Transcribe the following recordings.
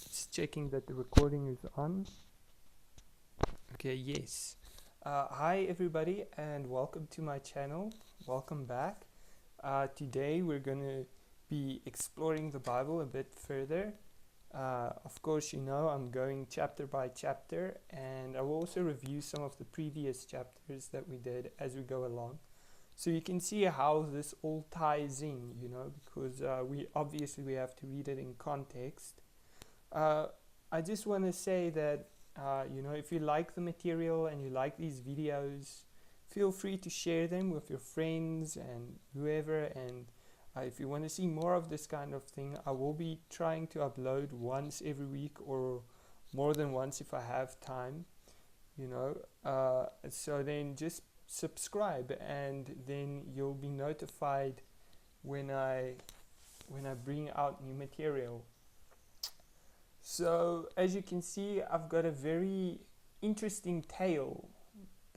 Just checking that the recording is on. Okay, yes. Hi everybody and welcome to my channel. Welcome back. Today we're going to be exploring the Bible a bit further. Of course, I'm going chapter by chapter, and I will also review some of the previous chapters that we did as we go along. So you can see how this all ties in, because we have to read it in context. I just want to say that, if you like the material and you like these videos, feel free to share them with your friends and whoever. And if you want to see more of this kind of thing, I will be trying to upload once every week or more than once if I have time, So then just subscribe, and then you'll be notified when I bring out new material. So as you can see, I've got a very interesting tale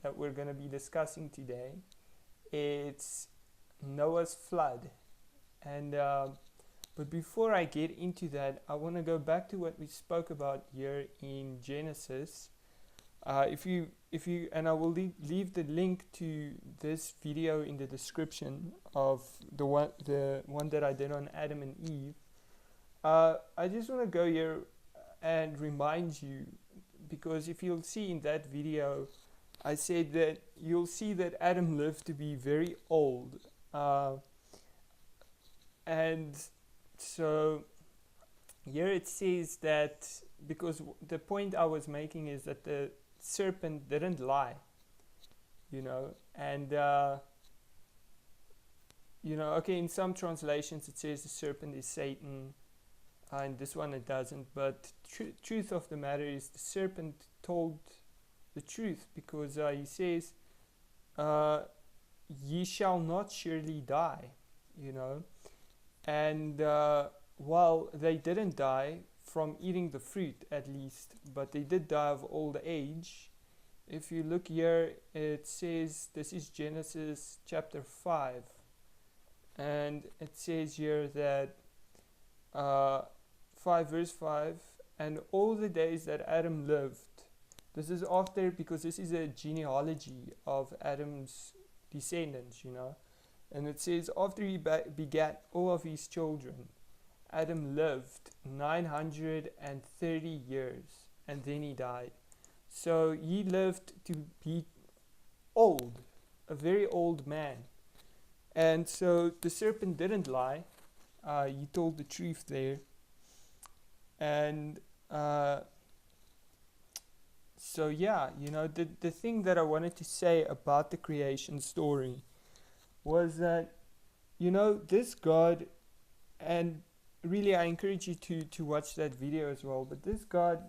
that we're going to be discussing today. It's Noah's flood. And but before I get into that, I want to go back to what we spoke about here in Genesis. If you and I will leave the link to this video in the description of the one that I did on Adam and Eve. I just want to go here and remind you, because if you'll see in that video, I said that you'll see that Adam lived to be very old, and so here it says that, because the point I was making is that the serpent didn't lie, and okay, in some translations it says the serpent is Satan. In this one it doesn't, but truth of the matter is the serpent told the truth, because he says, ye shall not surely die, and while they didn't die from eating the fruit at least, but they did die of old age. If you look here, it says, this is Genesis chapter 5, and it says here that 5 verse 5, and all the days that Adam lived. This is after, because this is a genealogy of Adam's descendants, and it says, after he begat all of his children, Adam lived 930 years, and then he died. So he lived to be old, a very old man. And so the serpent didn't lie. He told the truth there. And the thing that I wanted to say about the creation story was that, this God, and really I encourage you to watch that video as well, but this God,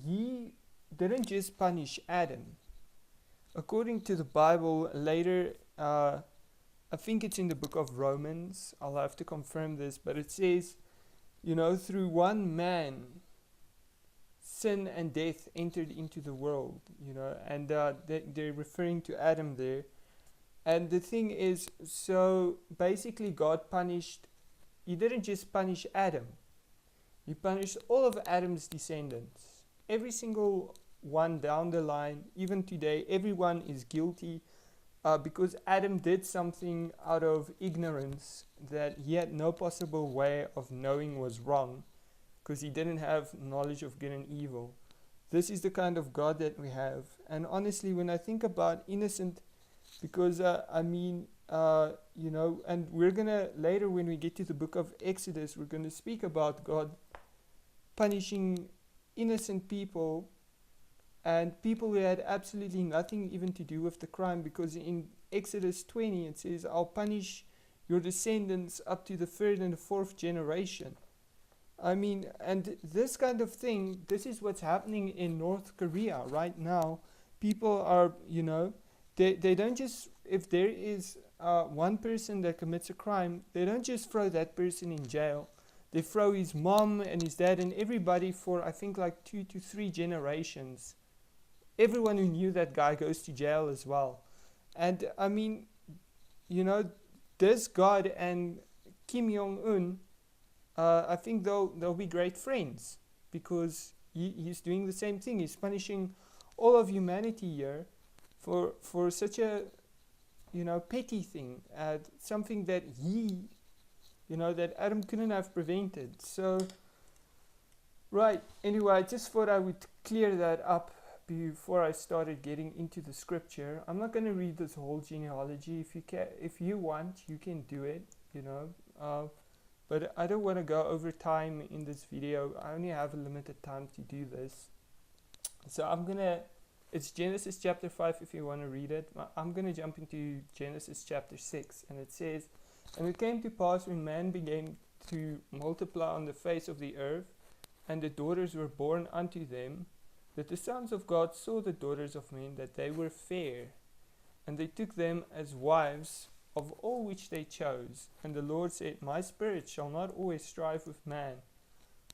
he didn't just punish Adam. According to the Bible, later, I think it's in the book of Romans, I'll have to confirm this, but it says, through one man, sin and death entered into the world, and they're referring to Adam there. And the thing is, so basically God punished, he didn't just punish Adam, he punished all of Adam's descendants. Every single one down the line, even today, everyone is guilty. Because Adam did something out of ignorance that he had no possible way of knowing was wrong, because he didn't have knowledge of good and evil. This is the kind of God that we have. And honestly, when I think about innocent, because and we're gonna later, when we get to the book of Exodus, we're gonna speak about God punishing innocent people, and people who had absolutely nothing even to do with the crime, because in Exodus 20 it says, I'll punish your descendants up to the 3rd and the 4th generation. And this kind of thing, this is what's happening in North Korea right now. People are, they don't just, if there is one person that commits a crime, they don't just throw that person in jail. They throw his mom and his dad and everybody for, I think, like 2 to 3 generations. Everyone who knew that guy goes to jail as well. And this God and Kim Jong Un, I think they'll be great friends because he's doing the same thing. He's punishing all of humanity here for such a petty thing, something that that Adam couldn't have prevented. So right. Anyway, I just thought I would clear that up before I started getting into the scripture. I'm not going to read this whole genealogy. If you want, you can do it. But I don't want to go over time in this video. I only have a limited time to do this. So it's Genesis chapter 5 if you want to read it. I'm going to jump into Genesis chapter 6. And it says, "And it came to pass when man began to multiply on the face of the earth, and the daughters were born unto them, that the sons of God saw the daughters of men, that they were fair. And they took them as wives of all which they chose. And the Lord said, My spirit shall not always strive with man,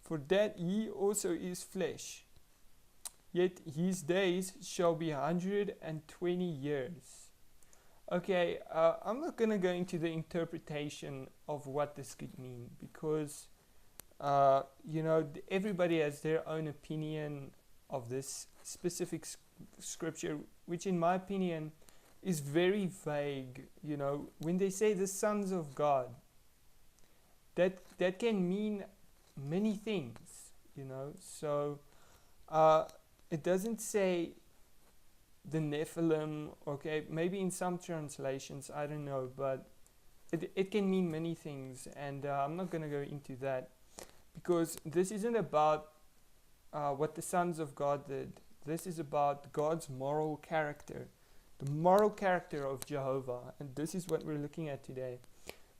for that he also is flesh. Yet his days shall be 120 years. Okay, I'm not going to go into the interpretation of what this could mean, because, everybody has their own opinion of this specific scripture, which in my opinion is very vague. When they say the sons of God, that can mean many things, so it doesn't say the Nephilim. Okay, maybe in some translations, I don't know, but it can mean many things, and I'm not going to go into that, because this isn't about what the sons of God did. This is about God's moral character, the moral character of Jehovah, and this is what we're looking at today.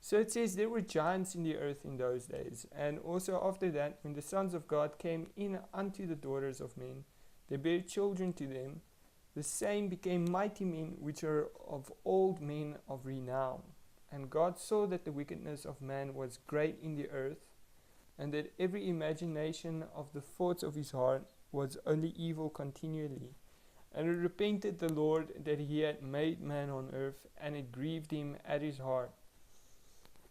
So it says there were giants in the earth in those days, and also after that, when the sons of God came in unto the daughters of men, they bare children to them. The same became mighty men, which are of old men of renown. And God saw that the wickedness of man was great in the earth, and that every imagination of the thoughts of his heart was only evil continually. And it repented the Lord that he had made man on earth, and it grieved him at his heart.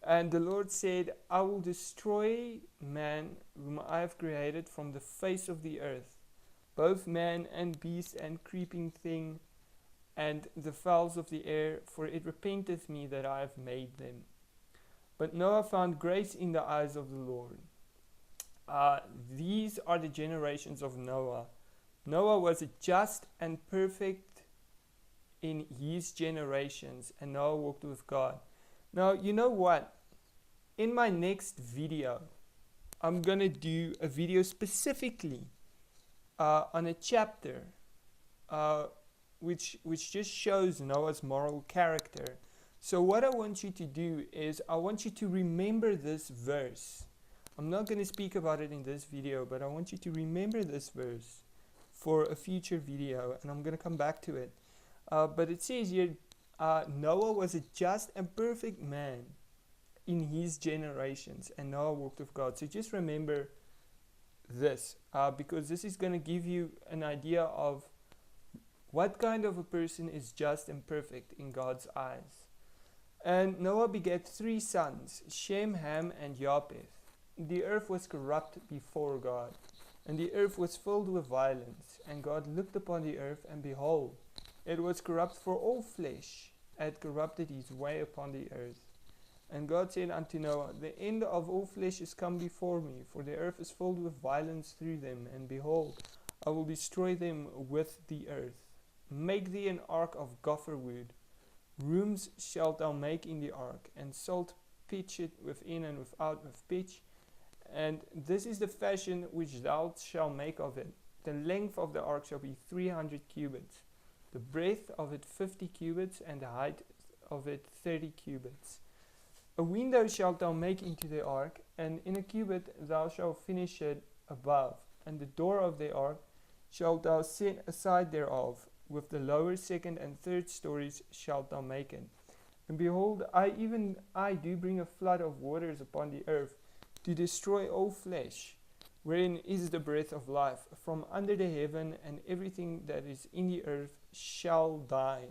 And the Lord said, I will destroy man whom I have created from the face of the earth, both man and beast and creeping thing, and the fowls of the air, for it repenteth me that I have made them. But Noah found grace in the eyes of the Lord. These are the generations of Noah. Noah was just and perfect in his generations, and Noah walked with God. Now, you know what? In my next video, I'm going to do a video specifically on a chapter which just shows Noah's moral character. So what I want you to do is I want you to remember this verse. I'm not going to speak about it in this video, but I want you to remember this verse for a future video, and I'm going to come back to it. But it says here, Noah was a just and perfect man in his generations, and Noah walked with God. So just remember this, because this is going to give you an idea of what kind of a person is just and perfect in God's eyes. And Noah begat 3 sons, Shem, Ham, and Japheth. The earth was corrupt before God, and the earth was filled with violence. And God looked upon the earth, and behold, it was corrupt, for all flesh had corrupted his way upon the earth. And God said unto Noah, The end of all flesh is come before me, for the earth is filled with violence through them, and behold, I will destroy them with the earth. Make thee an ark of gopher wood. Rooms shalt thou make in the ark, and salt pitch it within and without with pitch. And this is the fashion which thou shalt make of it. The length of the ark shall be 300 cubits, the breadth of it 50 cubits, and the height of it 30 cubits. A window shalt thou make into the ark, and in a cubit thou shalt finish it above. And the door of the ark shalt thou set aside thereof. With the lower, second, and third stories shalt thou make it. And behold, I do bring a flood of waters upon the earth, to destroy all flesh, wherein is the breath of life, from under the heaven, and everything that is in the earth shall die.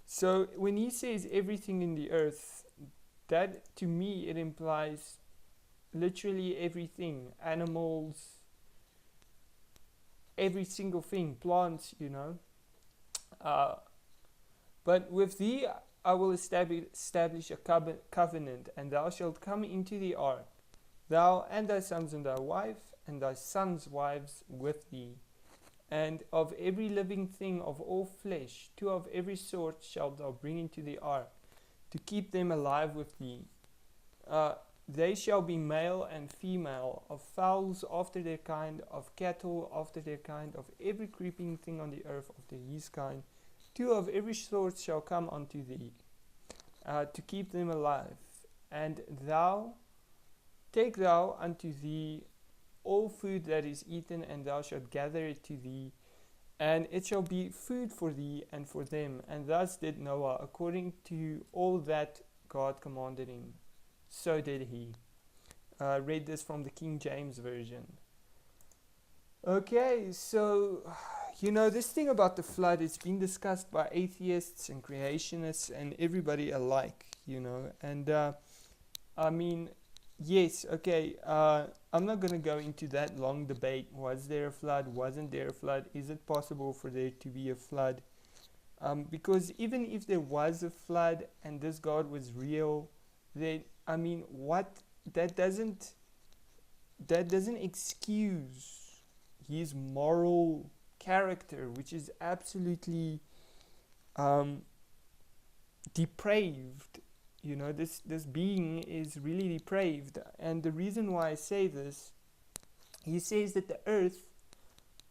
So when he says everything in the earth, that to me it implies literally everything, animals, every single thing, plants, uh, but with thee I will establish a covenant, and thou shalt come into the ark, thou and thy sons and thy wife, and thy sons' wives with thee. And of every living thing of all flesh, 2 of every sort shalt thou bring into the ark, to keep them alive with thee. They shall be male and female, of fowls after their kind, of cattle after their kind, of every creeping thing on the earth after his kind. 2 of every sort shall come unto thee, to keep them alive. And take thou unto thee all food that is eaten, and thou shalt gather it to thee, and it shall be food for thee and for them. And thus did Noah, according to all that God commanded him. So did he. Read this from the King James Version. Okay, so, this thing about the flood, it's been discussed by atheists and creationists and everybody alike, and I mean, yes, okay, I'm not going to go into that long debate. Was there a flood? Wasn't there a flood? Is it possible for there to be a flood? Because even if there was a flood and this God was real, then, that doesn't excuse his moral character, which is absolutely depraved. This being is really depraved. And the reason why I say this, he says that the earth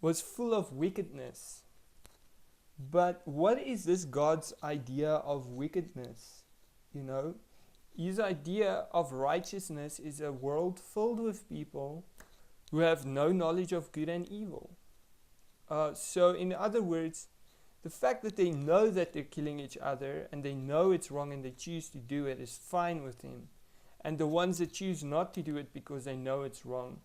was full of wickedness. But what is this God's idea of wickedness? His idea of righteousness is a world filled with people who have no knowledge of good and evil. So in other words, the fact that they know that they're killing each other and they know it's wrong and they choose to do it is fine with him. And the ones that choose not to do it because they know it's wrong,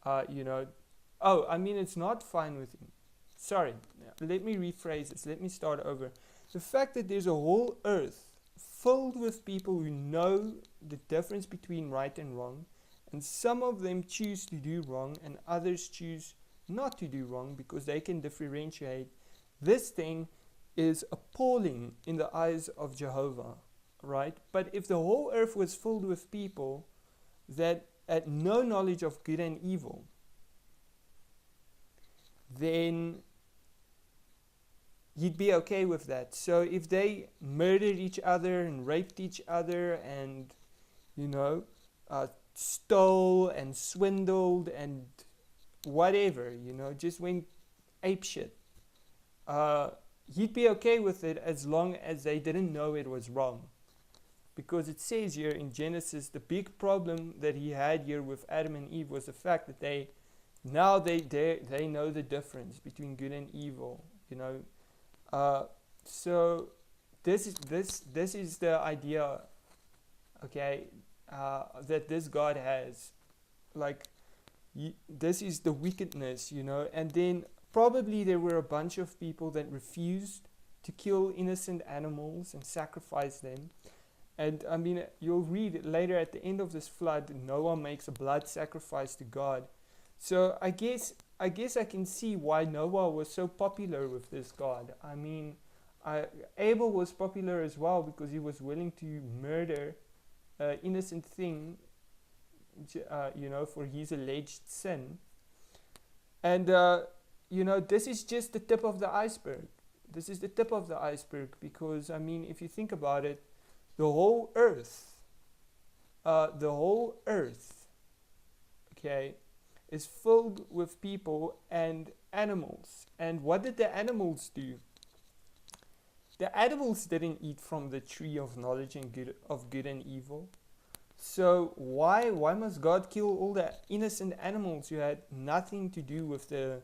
it's not fine with him. Sorry, let me rephrase this. Let me start over. The fact that there's a whole earth filled with people who know the difference between right and wrong, and some of them choose to do wrong and others choose not to do wrong because they can differentiate. This thing is appalling in the eyes of Jehovah, right? But if the whole earth was filled with people that had no knowledge of good and evil, then you'd be okay with that. So if they murdered each other and raped each other and, stole and swindled and whatever, just went apeshit, he'd be okay with it as long as they didn't know it was wrong. Because it says here in Genesis, the big problem that he had here with Adam and Eve was the fact that they know the difference between good and evil, so this is the idea, okay, that this God has, this is the wickedness, and then probably there were a bunch of people that refused to kill innocent animals and sacrifice them. And you'll read later at the end of this flood, Noah makes a blood sacrifice to God. So I guess I can see why Noah was so popular with this God. Abel was popular as well because he was willing to murder an innocent thing, for his alleged sin. And, this is just the tip of the iceberg. This is the tip of the iceberg because, if you think about it, the whole earth, okay, is filled with people and animals. And what did the animals do? The animals didn't eat from the tree of knowledge and good and evil. So why must God kill all the innocent animals who had nothing to do with the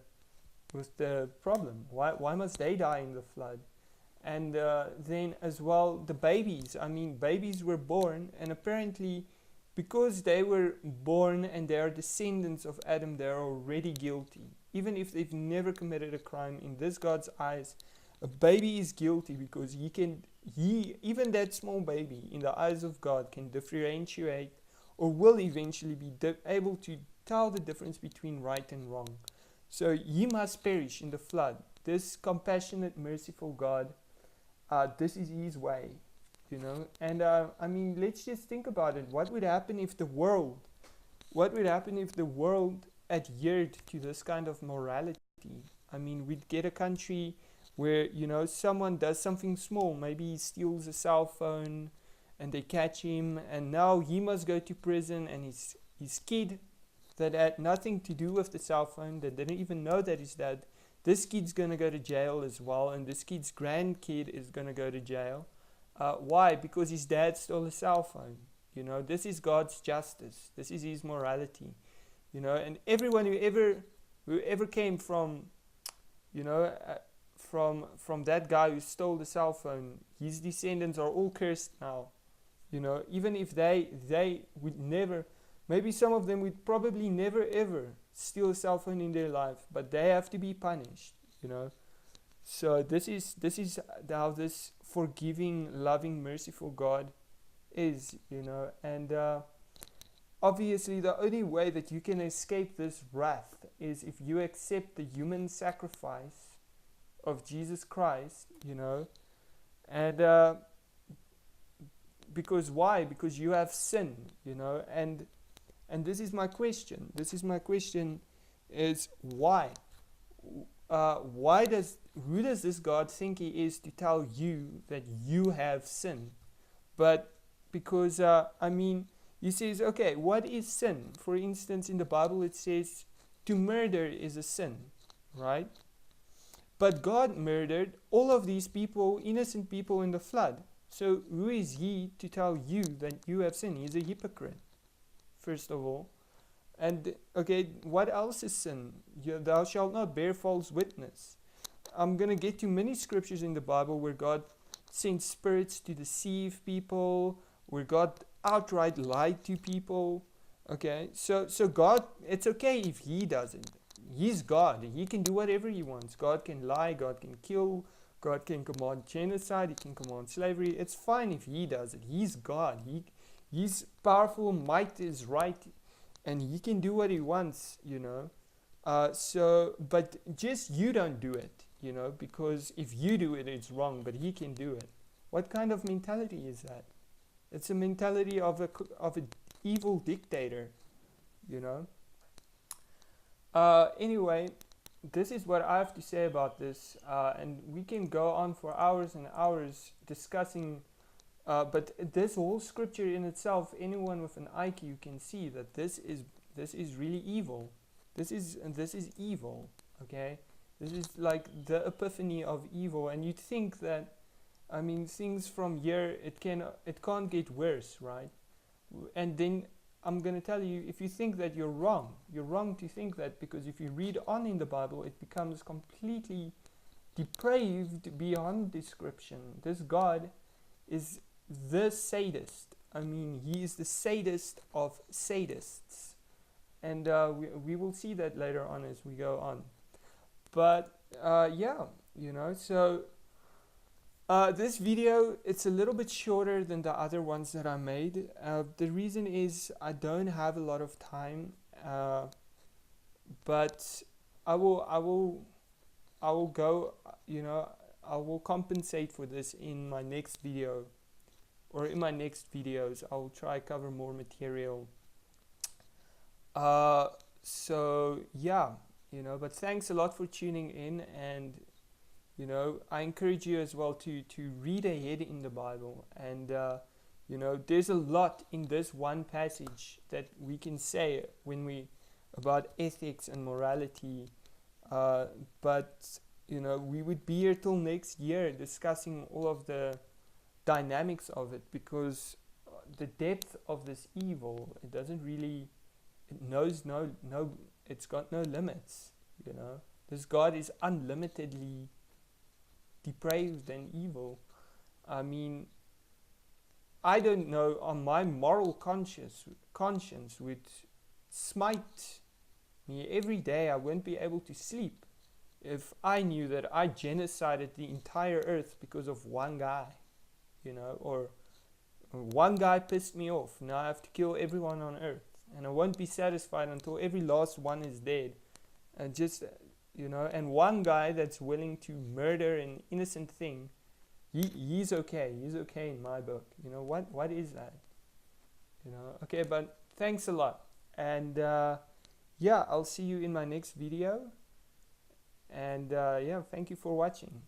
problem? Why must they die in the flood? And then as well, the babies. Babies were born, and apparently, because they were born and they are descendants of Adam, they are already guilty. Even if they've never committed a crime, in this God's eyes, A baby is guilty because he, even that small baby, in the eyes of God, can differentiate or will eventually be able to tell the difference between right and wrong. So he must perish in the flood. This compassionate, merciful God, this is his way, you know. And I mean, let's just think about it. What would happen if the world, adhered to this kind of morality? I mean, we'd get a country where, you know, someone does something small. Maybe he steals a cell phone and they catch him, and now he must go to prison, and his kid that had nothing to do with the cell phone, that didn't even know that his dad, this kid's going to go to jail as well, and this kid's grandkid is going to go to jail. Why? Because his dad stole a cell phone. You know, this is God's justice. This is his morality. You know, and everyone who ever came from, you know, from that guy who stole the cell phone, his descendants are all cursed now. You know, even if they would never, maybe some of them would probably never ever steal a cell phone in their life, but they have to be punished, you know. So this is how this forgiving, loving, merciful God is, you know. And obviously the only way that you can escape this wrath is if you accept the human sacrifice of Jesus Christ, you know. And because why? Because you have sin, you know. And this is my question. Is why? Who does this God think he is to tell you that you have sin? But because, I mean, he says, okay, what is sin? For instance, in the Bible it says to murder is a sin, right? But God murdered all of these people, innocent people, in the flood. So who is he to tell you that you have sin? He's a hypocrite, first of all. And okay, what else is sin? Thou shalt not bear false witness. I'm going to get to many scriptures in the Bible where God sent spirits to deceive people, where God outright lied to people. Okay, so God, it's okay if he doesn't. He's God. He can do whatever he wants. God can lie, God can kill, God can command genocide, he can command slavery. It's fine if he does it. He's God. He's powerful, might is right, and he can do what he wants, you know. But just you don't do it, you know, because if you do it, it's wrong, but he can do it. What kind of mentality is that? It's a mentality of an evil dictator, you know. Anyway, this is what I have to say about this, and we can go on for hours and hours discussing, but this whole scripture in itself, anyone with an IQ can see that this is really evil. This is evil, okay? This is like the epiphany of evil, and you'd think that, I mean, things from here, it can't get worse, right? And then I'm going to tell you, if you think that you're wrong to think that, because if you read on in the Bible, it becomes completely depraved beyond description. This God is the sadist. I mean, he is the sadist of sadists. And we will see that later on as we go on. But yeah, you know, so this video, it's a little bit shorter than the other ones that I made. The reason is I don't have a lot of time, but I will go, you know, I will compensate for this in my next video, or in my next videos. I will try cover more material. So yeah, you know, but thanks a lot for tuning in, and you know, I encourage you as well to read ahead in the Bible. And you know, there's a lot in this one passage that we can say about ethics and morality, but you know, we would be here till next year discussing all of the dynamics of it, because the depth of this evil, it knows no, it's got no limits, you know. This God is unlimitedly depraved and evil. I mean, I don't know, on my moral conscience would smite me every day. I won't be able to sleep if I knew that I genocided the entire earth because of one guy, you know, or one guy pissed me off, now I have to kill everyone on earth, and I won't be satisfied until every last one is dead. And just, you know, and one guy that's willing to murder an innocent thing, he's okay. He's okay in my book. You know, what is that? You know, okay, but thanks a lot. And yeah, I'll see you in my next video. And yeah, thank you for watching.